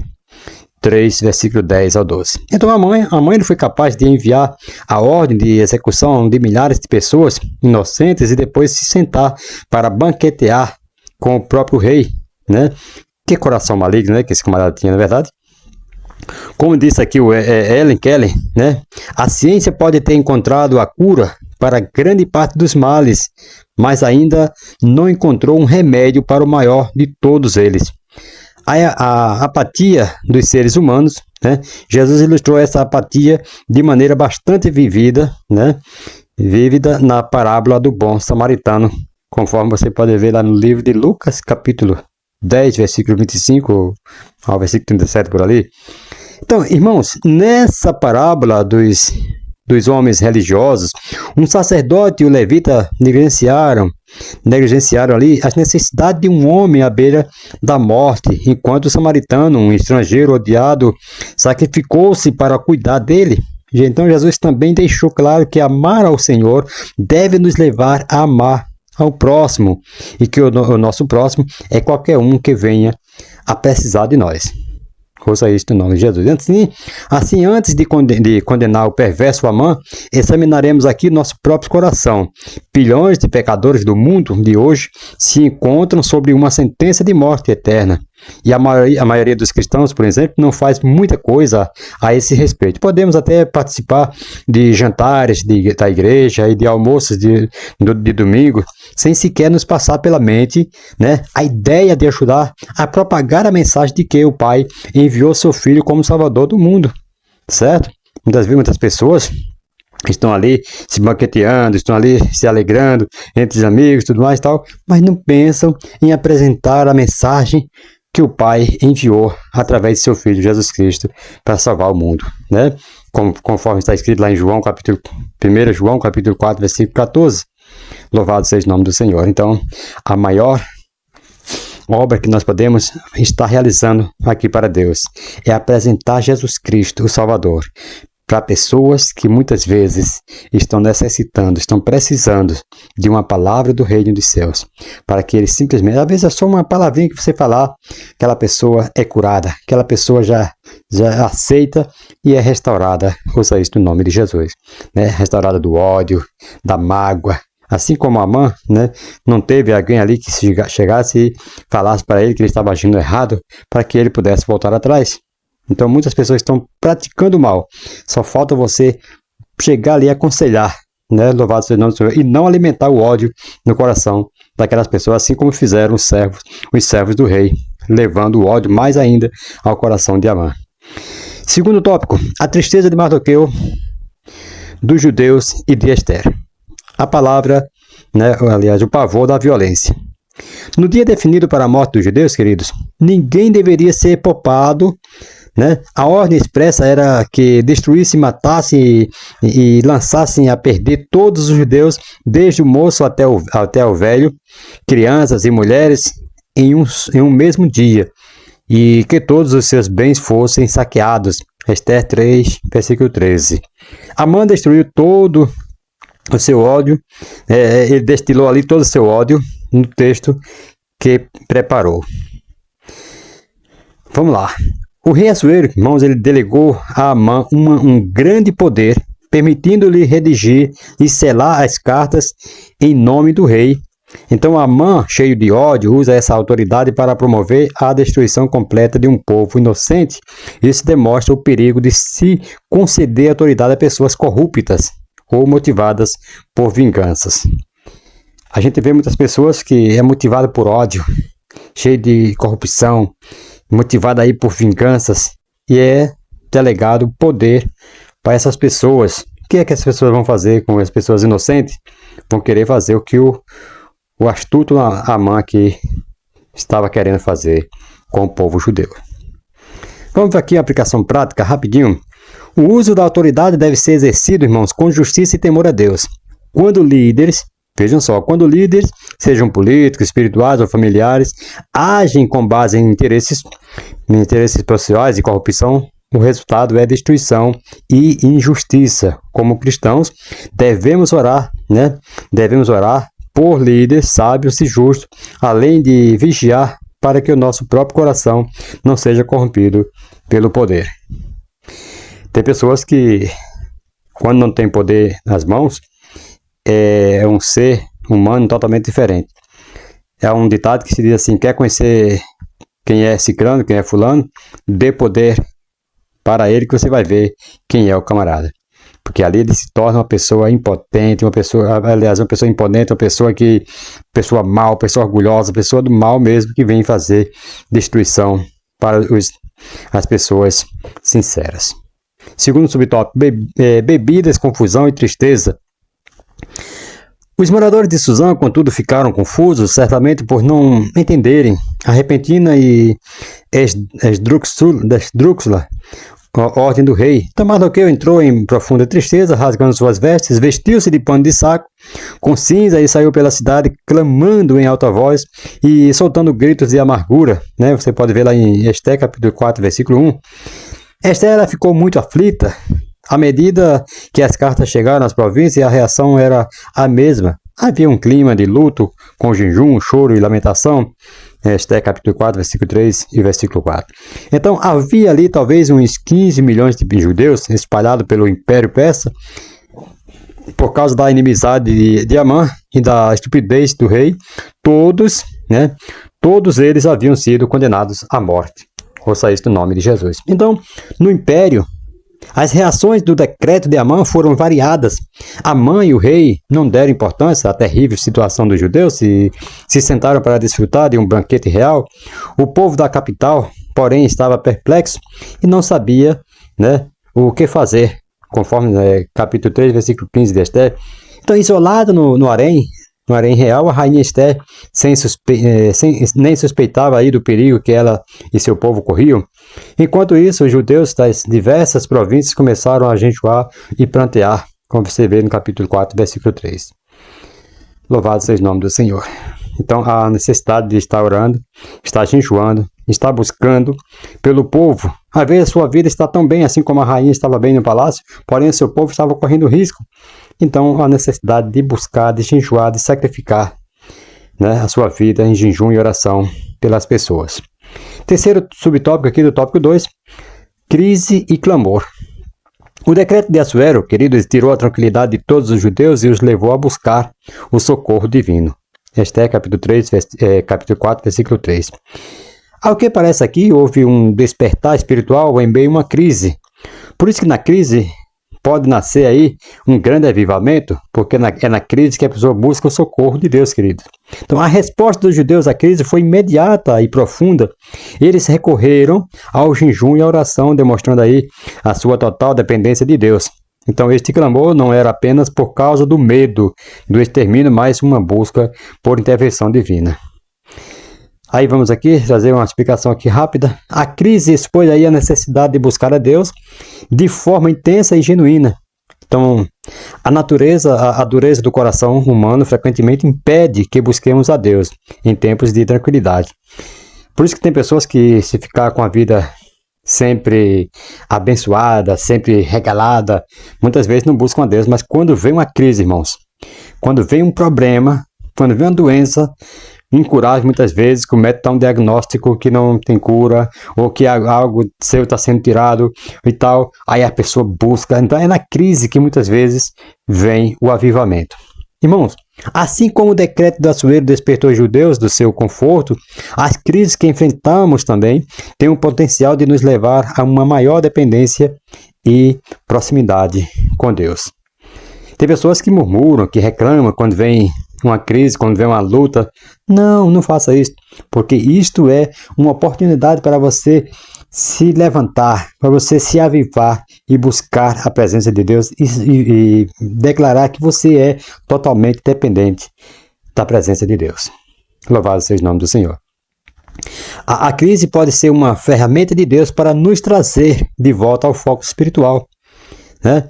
3, versículo 10 ao 12. Então Amã ele foi capaz de enviar a ordem de execução de milhares de pessoas inocentes e depois se sentar para banquetear com o próprio rei, né? Que coração maligno, né, que esse camarada tinha, na verdade. Como disse aqui o Helen Keller, né? A ciência pode ter encontrado a cura para grande parte dos males, mas ainda não encontrou um remédio para o maior de todos eles. A apatia dos seres humanos, né? Jesus ilustrou essa apatia de maneira bastante vívida, né? Vívida na parábola do bom samaritano, conforme você pode ver lá no livro de Lucas, capítulo 10, versículo 25 ao versículo 37 por ali. Então, irmãos, nessa parábola dos homens religiosos, um sacerdote e o levita negligenciaram ali as necessidades de um homem à beira da morte, enquanto o samaritano, um estrangeiro odiado, sacrificou-se para cuidar dele. Então Jesus também deixou claro que amar ao Senhor deve nos levar a amar ao próximo, e que o nosso próximo é qualquer um que venha a precisar de nós. Ouça isso no nome de Jesus. Assim, antes de condenar o perverso Amã, examinaremos aqui nosso próprio coração. Bilhões de pecadores do mundo de hoje se encontram sob uma sentença de morte eterna. E a maioria dos cristãos, por exemplo, não faz muita coisa a esse respeito. Podemos até participar de jantares da igreja e de almoços de domingo, sem sequer nos passar pela mente, né, a ideia de ajudar a propagar a mensagem de que o Pai enviou seu Filho como Salvador do mundo, certo? Muitas pessoas estão ali se banqueteando, estão ali se alegrando entre os amigos, tudo mais e tal, mas não pensam em apresentar a mensagem que o Pai enviou através de seu Filho Jesus Cristo para salvar o mundo, né? conforme está escrito lá em João, 1 João, capítulo 4, versículo 14. Louvado seja o nome do Senhor. Então, a maior obra que nós podemos estar realizando aqui para Deus é apresentar Jesus Cristo, o Salvador, para pessoas que muitas vezes estão necessitando, estão precisando de uma palavra do reino dos céus, para que eles simplesmente, às vezes é só uma palavrinha que você falar, aquela pessoa é curada, aquela pessoa já aceita e é restaurada, usa isso no nome de Jesus, né? Restaurada do ódio, da mágoa. Assim como Amã, né, não teve alguém ali que chegasse e falasse para ele que ele estava agindo errado, para que ele pudesse voltar atrás. Então muitas pessoas estão praticando mal. Só falta você chegar ali e aconselhar, né, louvado seja o nome do Senhor, e não alimentar o ódio no coração daquelas pessoas, assim como fizeram os servos do rei, levando o ódio mais ainda ao coração de Amã. Segundo tópico, a tristeza de Mardoqueu, dos judeus e de Ester. A palavra, né, aliás, o pavor da violência. No dia definido para a morte dos judeus, queridos, ninguém deveria ser poupado, né? A ordem expressa era que destruísse, matasse e lançassem a perder todos os judeus, desde o moço até o velho, crianças e mulheres, em um mesmo dia, e que todos os seus bens fossem saqueados. Ester 3, versículo 13. Amã destruiu todo o seu ódio, ele destilou ali todo o seu ódio no texto que preparou. Vamos lá. O rei Assuero, irmãos, ele delegou a Amã um grande poder, permitindo-lhe redigir e selar as cartas em nome do rei. Então Amã, cheio de ódio, usa essa autoridade para promover a destruição completa de um povo inocente. Isso demonstra o perigo de se conceder autoridade a pessoas corruptas ou motivadas por vinganças. A gente vê muitas pessoas que é motivada por ódio, cheio de corrupção, motivada aí por vinganças, e é delegado poder para essas pessoas. O que é que as pessoas vão fazer com as pessoas inocentes? Vão querer fazer o que o astuto Amã aqui estava querendo fazer com o povo judeu. Vamos aqui a aplicação prática, rapidinho. O uso da autoridade deve ser exercido, irmãos, com justiça e temor a Deus. Quando líderes, vejam só, quando líderes, sejam políticos, espirituais ou familiares, agem com base em interesses pessoais e corrupção, o resultado é destruição e injustiça. Como cristãos, devemos orar, né? Devemos orar por líderes sábios e justos, além de vigiar para que o nosso próprio coração não seja corrompido pelo poder. Tem pessoas que, quando não tem poder nas mãos, é um ser humano totalmente diferente. É um ditado que se diz assim: quer conhecer quem é ciclano, quem é fulano, dê poder para ele que você vai ver quem é o camarada. Porque ali ele se torna uma pessoa impotente, uma pessoa imponente, uma pessoa mal, pessoa orgulhosa, pessoa do mal mesmo, que vem fazer destruição para as pessoas sinceras. Segundo subtópico, bebidas, confusão e tristeza. Os moradores de Suzã, contudo, ficaram confusos, certamente por não entenderem a repentina e esdrúxula ordem do rei. Então Mardoqueu entrou em profunda tristeza, rasgando suas vestes, vestiu-se de pano de saco, com cinza, e saiu pela cidade, clamando em alta voz e soltando gritos de amargura, né? Você pode ver lá em Ester, capítulo 4, versículo 1. Ester, ela ficou muito aflita. À medida que as cartas chegaram às províncias, a reação era a mesma. Havia um clima de luto, com jejum, choro e lamentação. Ester, capítulo 4, versículo 3 e versículo 4. Então, havia ali talvez uns 15 milhões de judeus espalhados pelo Império Persa, por causa da inimizade de Amã e da estupidez do rei. Todos eles haviam sido condenados à morte. Ouça isso no nome de Jesus. Então, no Império, as reações do decreto de Amã foram variadas. Amã e o rei não deram importância à terrível situação dos judeus e se sentaram para desfrutar de um banquete real. O povo da capital, porém, estava perplexo e não sabia, né, o que fazer, conforme capítulo 3, versículo 15 de Ester. Então, isolado no harém real, a rainha Ester nem suspeitava aí do perigo que ela e seu povo corriam. Enquanto isso, os judeus das diversas províncias começaram a jejuar e plantear, como você vê no capítulo 4, versículo 3. Louvado seja o nome do Senhor. Então, a necessidade de estar orando, estar jejuando, estar buscando pelo povo. Às vezes a sua vida está tão bem, assim como a rainha estava bem no palácio, porém o seu povo estava correndo risco. Então, a necessidade de buscar, de jejuar, de sacrificar, né, a sua vida em jejum e oração pelas pessoas. Terceiro subtópico aqui do tópico 2, crise e clamor. O decreto de Assuero, queridos, tirou a tranquilidade de todos os judeus e os levou a buscar o socorro divino. Este é capítulo 4, versículo 3. Ao que parece aqui, houve um despertar espiritual em meio a uma crise. Por isso que na crise pode nascer aí um grande avivamento, porque é na crise que a pessoa busca o socorro de Deus, queridos. Então, a resposta dos judeus à crise foi imediata e profunda. Eles recorreram ao jejum e à oração, demonstrando aí a sua total dependência de Deus. Então, este clamor não era apenas por causa do medo do extermínio, mas uma busca por intervenção divina. Aí vamos aqui trazer uma explicação aqui rápida. A crise expôs aí a necessidade de buscar a Deus de forma intensa e genuína. Então, a dureza do coração humano frequentemente impede que busquemos a Deus em tempos de tranquilidade. Por isso que tem pessoas que, se ficar com a vida sempre abençoada, sempre regalada, muitas vezes não buscam a Deus, mas quando vem uma crise, irmãos, quando vem um problema, quando vem uma doença incurável, muitas vezes, que o médico dá um diagnóstico que não tem cura, ou que algo seu está sendo tirado e tal, aí a pessoa busca. Então é na crise que muitas vezes vem o avivamento. Irmãos, assim como o decreto do Assuero despertou os judeus do seu conforto, as crises que enfrentamos também têm o potencial de nos levar a uma maior dependência e proximidade com Deus. Tem pessoas que murmuram, que reclamam quando vem uma crise, quando vem uma luta. Não faça isso, porque isto é uma oportunidade para você se levantar, para você se avivar e buscar a presença de Deus e declarar que você é totalmente dependente da presença de Deus. Louvado seja o nome do Senhor. A crise pode ser uma ferramenta de Deus para nos trazer de volta ao foco espiritual, né?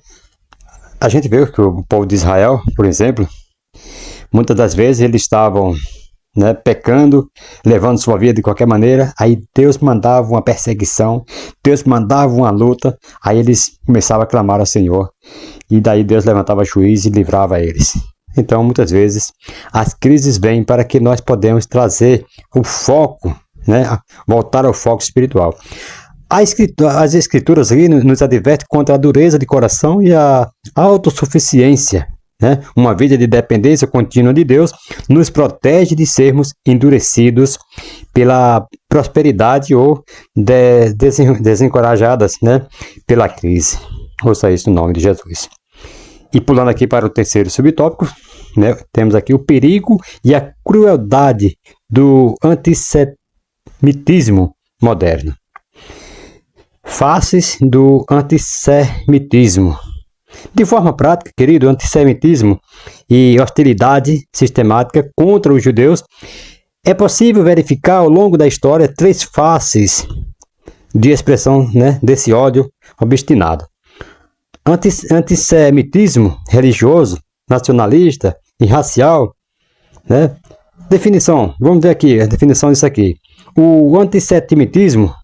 A gente vê que o povo de Israel, por exemplo, muitas das vezes eles estavam, né, pecando, levando sua vida de qualquer maneira, aí Deus mandava uma perseguição, Deus mandava uma luta, aí eles começavam a clamar ao Senhor, e daí Deus levantava juízo e livrava eles. Então, muitas vezes, as crises vêm para que nós podemos trazer o foco, né, voltar ao foco espiritual. As escrituras aqui nos advertem contra a dureza de coração e a autossuficiência. Uma vida de dependência contínua de Deus nos protege de sermos endurecidos pela prosperidade ou desencorajadas, né, pela crise. Ouça isso no nome de Jesus. E pulando aqui para o terceiro subtópico, né, temos aqui o perigo e a crueldade do antissemitismo moderno. Faces do antissemitismo. De forma prática, querido, o antissemitismo e hostilidade sistemática contra os judeus, é possível verificar ao longo da história 3 faces de expressão, né, desse ódio obstinado. Antissemitismo religioso, nacionalista e racial, né? Definição, vamos ver aqui a definição disso aqui. O antissemitismo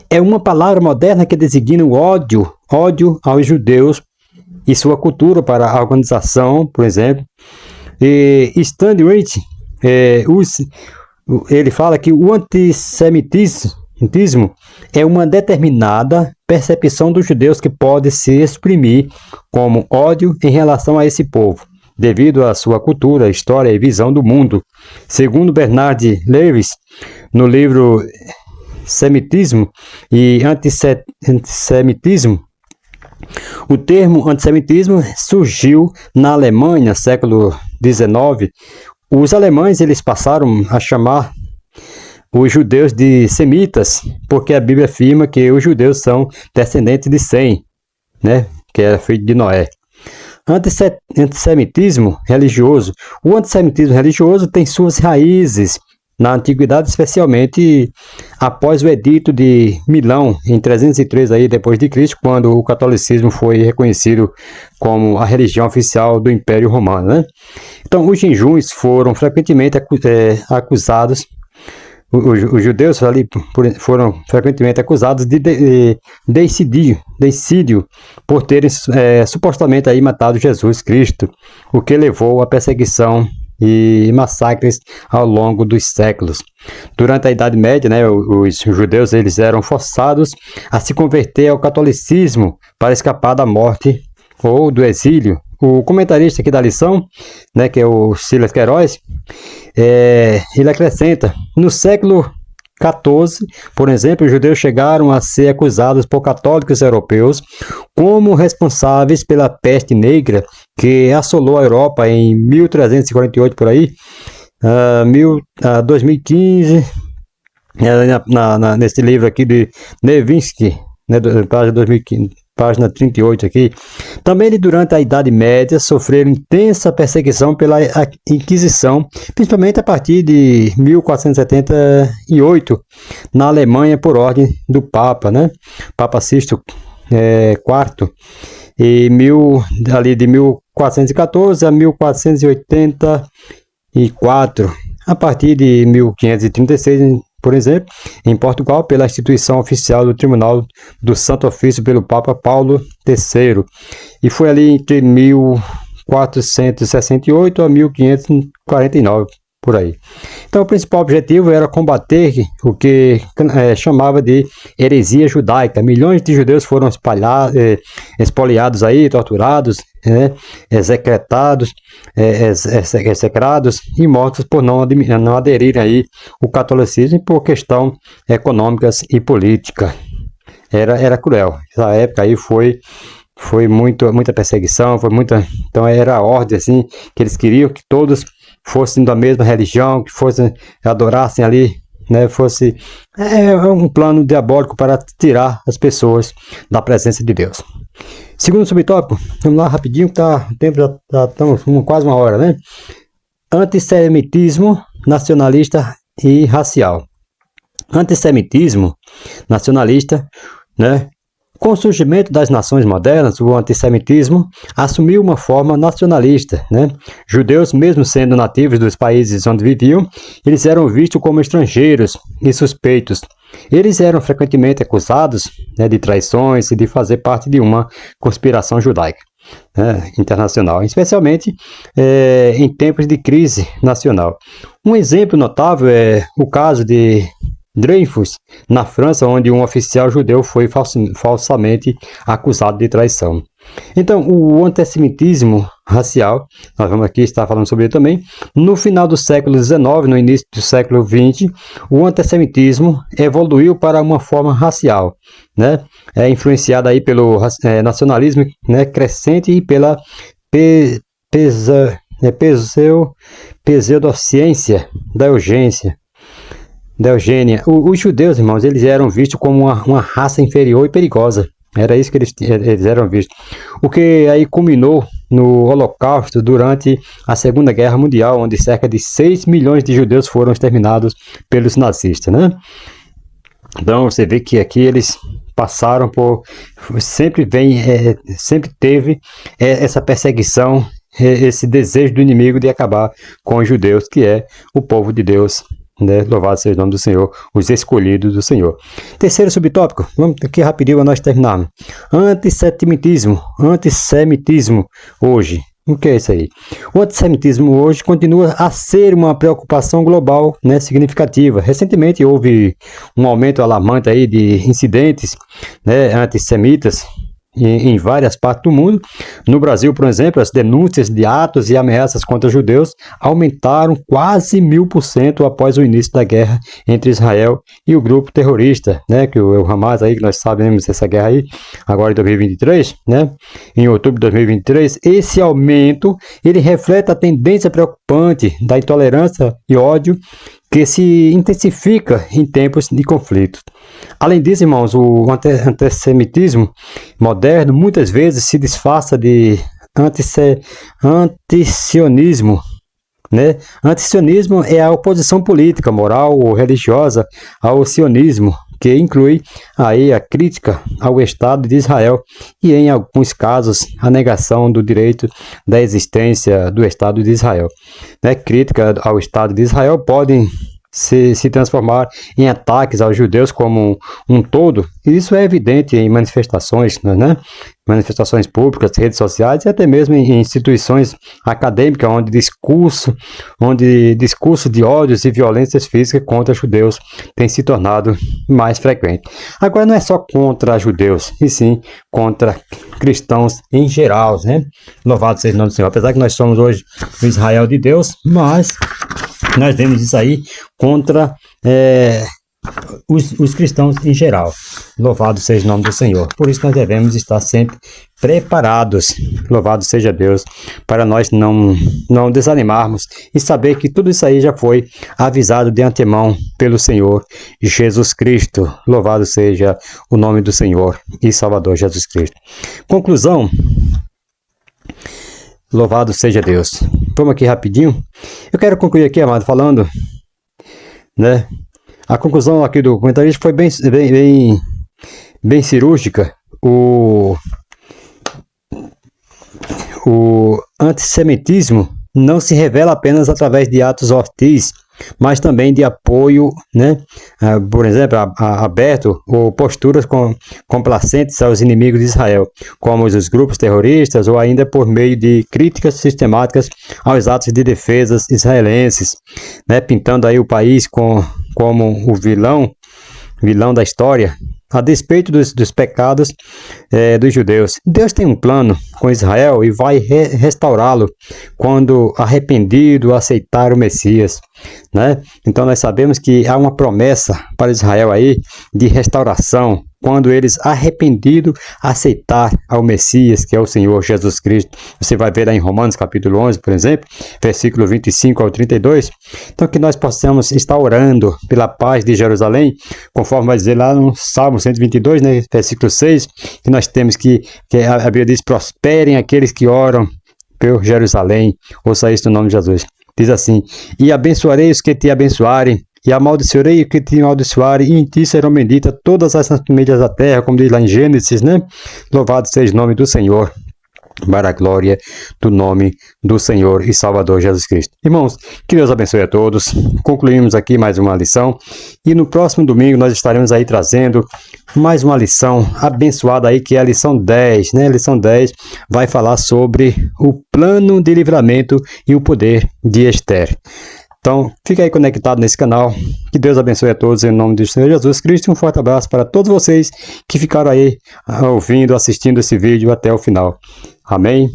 é uma palavra moderna que designa o ódio aos judeus e sua cultura para a organização, por exemplo. Standrich, ele fala que o antissemitismo é uma determinada percepção dos judeus que pode se exprimir como ódio em relação a esse povo, devido à sua cultura, história e visão do mundo. Segundo Bernard Lewis, no livro Semitismo e Antissemitismo, o termo antissemitismo surgiu na Alemanha, século XIX. Os alemães eles passaram a chamar os judeus de semitas, porque a Bíblia afirma que os judeus são descendentes de Sem, né, que era filho de Noé. Antissemitismo religioso. O antissemitismo religioso tem suas raízes na antiguidade, especialmente após o Edito de Milão, em 303 aí, depois de Cristo, quando o catolicismo foi reconhecido como a religião oficial do Império Romano, né? Então, os jejuns foram frequentemente acusados. Os judeus ali foram frequentemente acusados de deicídio por terem supostamente aí matado Jesus Cristo, o que levou à perseguição e massacres ao longo dos séculos. Durante a Idade Média, né, os judeus eles eram forçados a se converter ao catolicismo para escapar da morte ou do exílio. O comentarista aqui da lição, né, que é o Silas Queiroz, ele acrescenta: no século XIV, por exemplo, os judeus chegaram a ser acusados por católicos europeus como responsáveis pela peste negra que assolou a Europa em 1348 por aí, 2015, nesse livro aqui de Nevinsky, né, página 2015. Página 38 aqui. Também durante a Idade Média sofreram intensa perseguição pela Inquisição, principalmente a partir de 1478, na Alemanha, por ordem do Papa, né? Papa Sisto IV, e ali de 1414 a 1484. A partir de 1536, por exemplo, em Portugal, pela instituição oficial do Tribunal do Santo Ofício pelo Papa Paulo III. E foi ali entre 1468 a 1549, por aí. Então, o principal objetivo era combater o que chamava de heresia judaica. Milhões de judeus foram espoliados aí, torturados, execrados e mortos por não aderirem aí ao catolicismo por questão econômicas e política. Era cruel. Essa época aí foi muita perseguição, então era a ordem assim que eles queriam que todos fossem da mesma religião, que adorassem ali, né? Fosse um plano diabólico para tirar as pessoas da presença de Deus. Segundo subtópico, vamos lá rapidinho, que o tempo já estamos quase uma hora, né? Antissemitismo nacionalista e racial. Antissemitismo nacionalista, né? Com o surgimento das nações modernas, o antissemitismo assumiu uma forma nacionalista, né? Judeus, mesmo sendo nativos dos países onde viviam, eles eram vistos como estrangeiros e suspeitos. Eles eram frequentemente acusados, né, de traições e de fazer parte de uma conspiração judaica, né, internacional, especialmente em tempos de crise nacional. Um exemplo notável é o caso de Dreyfus, na França, onde um oficial judeu foi falsamente acusado de traição. Então, o antissemitismo racial, nós vamos aqui estar falando sobre ele também. No final do século XIX, no início do século XX, o antissemitismo evoluiu para uma forma racial, né? Influenciada aí pelo nacionalismo, né, crescente e pela pseudociência da eugênia. Os judeus, irmãos, eles eram vistos como uma raça inferior e perigosa. Era isso que eles eram vistos. O que aí culminou no Holocausto durante a Segunda Guerra Mundial, onde cerca de 6 milhões de judeus foram exterminados pelos nazistas, né? Então você vê que aqui eles passaram por... Sempre teve essa perseguição, esse desejo do inimigo de acabar com os judeus, que é o povo de Deus, né? Louvado seja o nome do Senhor, os escolhidos do Senhor. Terceiro subtópico, vamos aqui rapidinho para nós terminarmos. Antissemitismo hoje. O que é isso aí? O antissemitismo hoje continua a ser uma preocupação global, né, significativa. Recentemente houve um aumento alarmante aí de incidentes, né, antissemitas em várias partes do mundo. No Brasil, por exemplo, as denúncias de atos e ameaças contra judeus aumentaram quase 1000% após o início da guerra entre Israel e o grupo terrorista, né, que o Hamas aí, que nós sabemos essa guerra aí, agora em 2023, né, em outubro de 2023. Esse aumento, ele reflete a tendência preocupante da intolerância e ódio que se intensifica em tempos de conflito. Além disso, irmãos, o antissemitismo moderno muitas vezes se disfarça de antisionismo, né? Antisionismo é a oposição política, moral ou religiosa ao sionismo, que inclui aí a crítica ao Estado de Israel e, em alguns casos, a negação do direito da existência do Estado de Israel. Né? Crítica ao Estado de Israel podem se transformar em ataques aos judeus como um todo, e isso é evidente em manifestações, né? Manifestações públicas, redes sociais e até mesmo em instituições acadêmicas, onde discurso de ódios e violências físicas contra judeus tem se tornado mais frequente. Agora não é só contra judeus, e sim contra cristãos em geral, né? Louvado seja o nome do Senhor. Apesar que nós somos hoje o Israel de Deus, mas nós vemos isso aí contra os cristãos em geral. Louvado seja o nome do Senhor. Por isso nós devemos estar sempre preparados, louvado seja Deus, para nós não desanimarmos e saber que tudo isso aí já foi avisado de antemão pelo Senhor Jesus Cristo. Louvado seja o nome do Senhor e Salvador Jesus Cristo. Conclusão. Louvado seja Deus. Vamos aqui rapidinho. Eu quero concluir aqui, amado, falando, né? A conclusão aqui do comentarista foi bem cirúrgica. O antissemitismo não se revela apenas através de atos hostis, mas também de apoio, né? Por exemplo, aberto ou posturas complacentes aos inimigos de Israel, como os grupos terroristas, ou ainda por meio de críticas sistemáticas aos atos de defesas israelenses, né? Pintando aí o país como o vilão da história, a despeito dos pecados dos judeus. Deus tem um plano com Israel e vai restaurá-lo quando arrependido aceitar o Messias, né? Então nós sabemos que há uma promessa para Israel aí de restauração, quando eles arrependidos aceitar ao Messias, que é o Senhor Jesus Cristo. Você vai ver lá em Romanos capítulo 11, por exemplo, versículo 25 ao 32. Então que nós possamos estar orando pela paz de Jerusalém, conforme vai dizer lá no Salmo 122, né, versículo 6, que nós temos que a Bíblia diz, prosperem aqueles que oram por Jerusalém. Ouça isso no nome de Jesus. Diz assim: e abençoarei os que te abençoarem, e amaldiçoarei os que te amaldiçoarem, e em ti serão benditas todas as famílias da terra, como diz lá em Gênesis, né? Louvado seja o nome do Senhor, para a glória do nome do Senhor e Salvador Jesus Cristo. Irmãos, que Deus abençoe a todos. Concluímos aqui mais uma lição, e no próximo domingo nós estaremos aí trazendo mais uma lição abençoada aí, que é a lição 10, né? A lição 10 vai falar sobre o plano de livramento e o poder de Esther. Então, fica aí conectado nesse canal. Que Deus abençoe a todos em nome do Senhor Jesus Cristo. Um forte abraço para todos vocês que ficaram aí ouvindo, assistindo esse vídeo até o final. Amém.